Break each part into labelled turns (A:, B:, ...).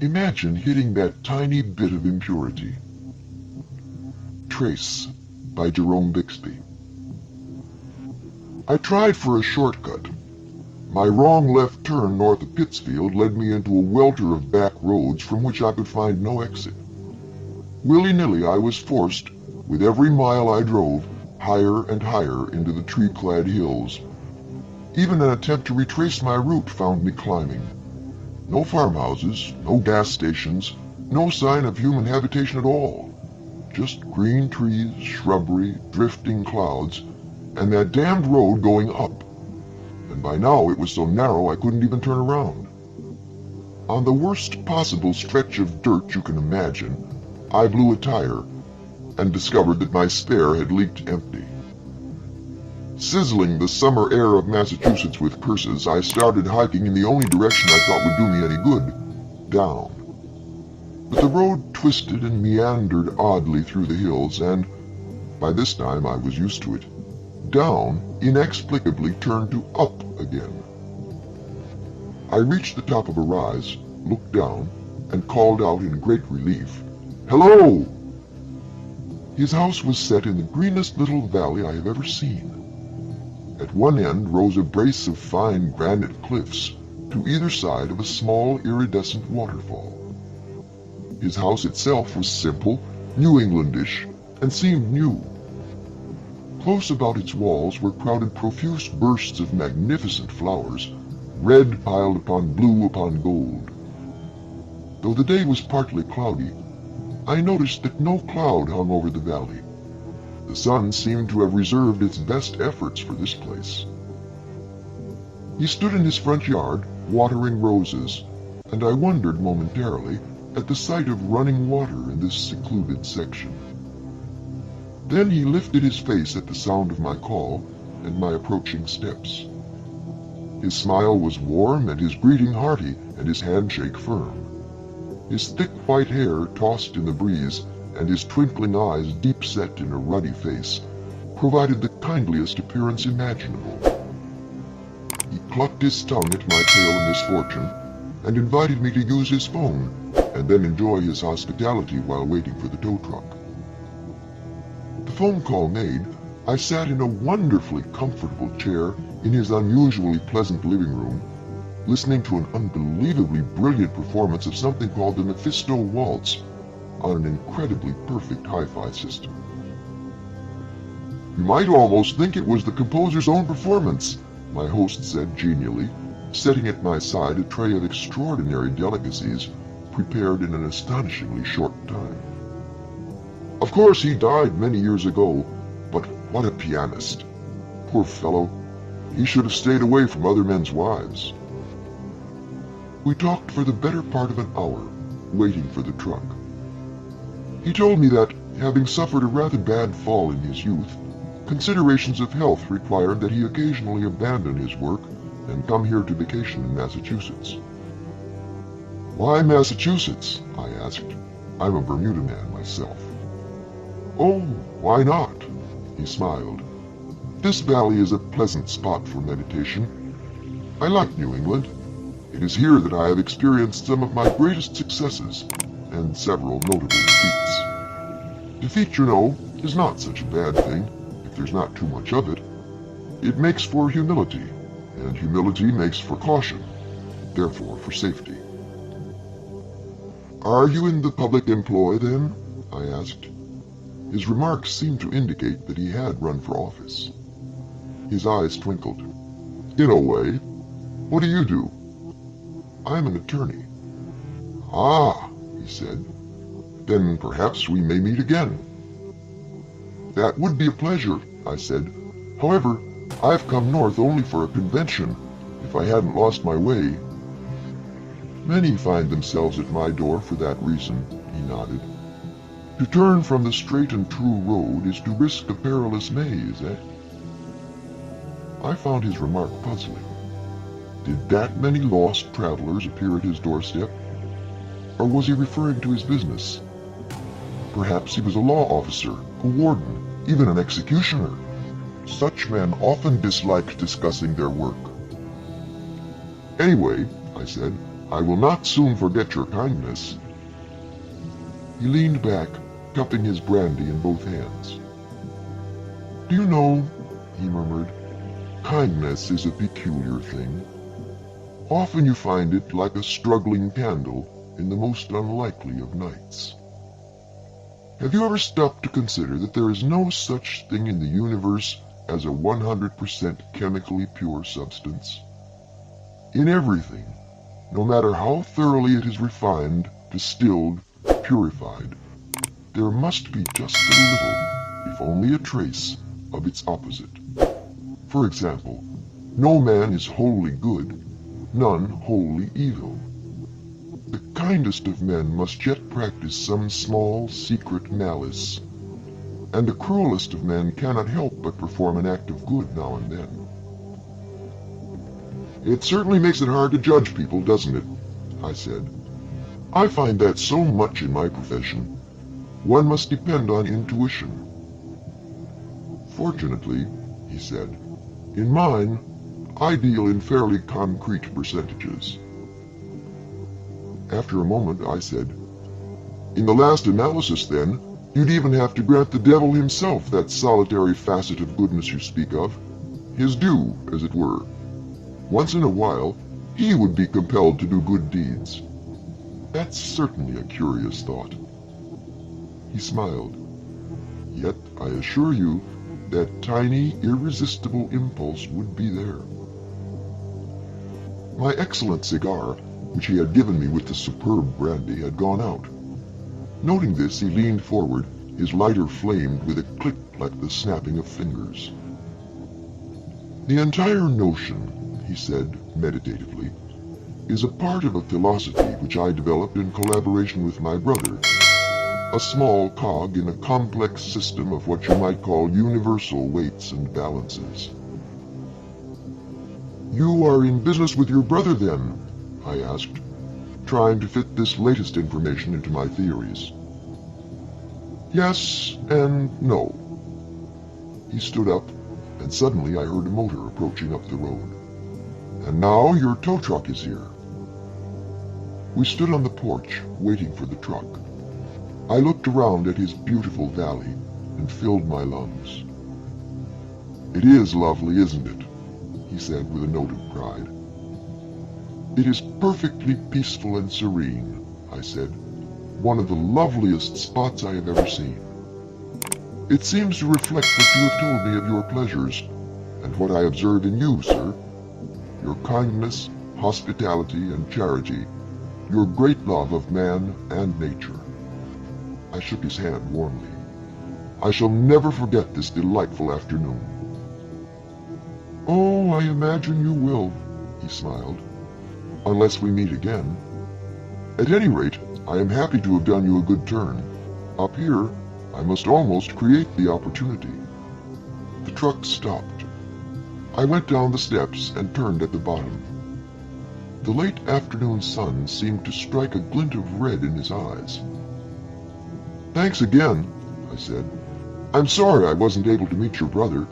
A: Imagine hitting that tiny bit of impurity. Trace by Jerome Bixby. I tried for a shortcut. My wrong left turn north of Pittsfield led me into a welter of back roads from which I could find no exit. Willy-nilly I was forced, with every mile I drove, higher and higher into the tree-clad hills. Even an attempt to retrace my route found me climbing. No farmhouses, no gas stations, no sign of human habitation at all. Just green trees, shrubbery, drifting clouds, and that damned road going up. And by now it was so narrow I couldn't even turn around. On the worst possible stretch of dirt you can imagine, I blew a tire and discovered that my spare had leaked empty. Sizzling the summer air of Massachusetts with curses, I started hiking in the only direction I thought would do me any good, down. But the road twisted and meandered oddly through the hills, and, by this time I was used to it, down inexplicably turned to up again. I reached the top of a rise, looked down, and called out in great relief, "Hello!" His house was set in the greenest little valley I have ever seen. At one end rose a brace of fine granite cliffs, to either side of a small iridescent waterfall. His house itself was simple, New Englandish, and seemed new. Close about its walls were crowded profuse bursts of magnificent flowers, red piled upon blue upon gold. Though the day was partly cloudy, I noticed that no cloud hung over the valley. The sun seemed to have reserved its best efforts for this place. He stood in his front yard, watering roses, and I wondered momentarily at the sight of running water in this secluded section. Then he lifted his face at the sound of my call and my approaching steps. His smile was warm and his greeting hearty and his handshake firm. His thick white hair tossed in the breeze and his twinkling eyes deep-set in a ruddy face provided the kindliest appearance imaginable. He clucked his tongue at my tale of misfortune and invited me to use his phone and then enjoy his hospitality while waiting for the tow truck. The phone call made, I sat in a wonderfully comfortable chair in his unusually pleasant living room, listening to an unbelievably brilliant performance of something called the Mephisto Waltz on an incredibly perfect hi-fi system. "You might almost think it was the composer's own performance," my host said genially, setting at my side a tray of extraordinary delicacies prepared in an astonishingly short time. "Of course he died many years ago, but what a pianist. Poor fellow, he should have stayed away from other men's wives." We talked for the better part of an hour, waiting for the truck. He told me that, having suffered a rather bad fall in his youth, considerations of health required that he occasionally abandon his work and come here to vacation in Massachusetts. "Why Massachusetts?" I asked. "I'm a Bermuda man myself." "Oh, why not?" He smiled. "This valley is a pleasant spot for meditation. I like New England. It is here that I have experienced some of my greatest successes and several notable defeats. Defeat, you know, is not such a bad thing if there's not too much of it. It makes for humility, and humility makes for caution, therefore for safety." "Are you in the public employ, then?" I asked. His remarks seemed to indicate that he had run for office. His eyes twinkled. "In a way. What do you do?" "I'm an attorney." "Ah," he said. "Then perhaps we may meet again." "That would be a pleasure," I said. "However, I've come north only for a convention, if I hadn't lost my way." "Many find themselves at my door for that reason," he nodded. "To turn from the straight and true road is to risk a perilous maze, eh?" I found his remark puzzling. Did that many lost travelers appear at his doorstep? Or was he referring to his business? Perhaps he was a law officer, a warden, even an executioner. Such men often dislike discussing their work. "Anyway," I said, I will not soon forget your kindness." He leaned back, cupping his brandy in both hands. "Do you know," he murmured, "kindness is a peculiar thing. Often you find it like a struggling candle in the most unlikely of nights. Have you ever stopped to consider that there is no such thing in the universe as a 100% chemically pure substance? In everything, no matter how thoroughly it is refined, distilled, purified, there must be just a little, if only a trace, of its opposite. For example, no man is wholly good, none wholly evil. The kindest of men must yet practice some small, secret malice, and the cruelest of men cannot help but perform an act of good now and then." "It certainly makes it hard to judge people, doesn't it?" I said. "I find that so much in my profession. One must depend on intuition." "Fortunately," he said, "in mine, I deal in fairly concrete percentages." After a moment, I said, "In the last analysis, then, you'd even have to grant the devil himself that solitary facet of goodness you speak of, his due, as it were. Once in a while, he would be compelled to do good deeds. That's certainly a curious thought." He smiled. "Yet I assure you that tiny, irresistible impulse would be there." My excellent cigar, which he had given me with the superb brandy, had gone out. Noting this, he leaned forward, his lighter flamed with a click like the snapping of fingers. "The entire notion," he said meditatively, "is a part of a philosophy which I developed in collaboration with my brother, a small cog in a complex system of what you might call universal weights and balances." "You are in business with your brother, then?" I asked, trying to fit this latest information into my theories. "Yes and no." He stood up, and suddenly I heard a motor approaching up the road. "And now your tow truck is here." We stood on the porch, waiting for the truck. I looked around at his beautiful valley and filled my lungs. "It is lovely, isn't it?" he said with a note of pride. "It is perfectly peaceful and serene," I said. "One of the loveliest spots I have ever seen. It seems to reflect what you have told me of your pleasures, and what I observe in you, sir. Your kindness, hospitality, and charity, your great love of man and nature." I shook his hand warmly. "I shall never forget this delightful afternoon." "Oh, I imagine you will," he smiled. "Unless we meet again. At any rate, I am happy to have done you a good turn. Up here, I must almost create the opportunity." The truck stopped. I went down the steps and turned at the bottom. The late afternoon sun seemed to strike a glint of red in his eyes. "Thanks again," I said. "I'm sorry I wasn't able to meet your brother.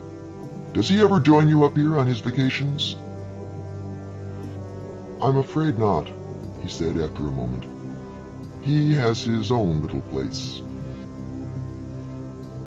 A: Does he ever join you up here on his vacations?" "I'm afraid not," he said after a moment. "He has his own little place,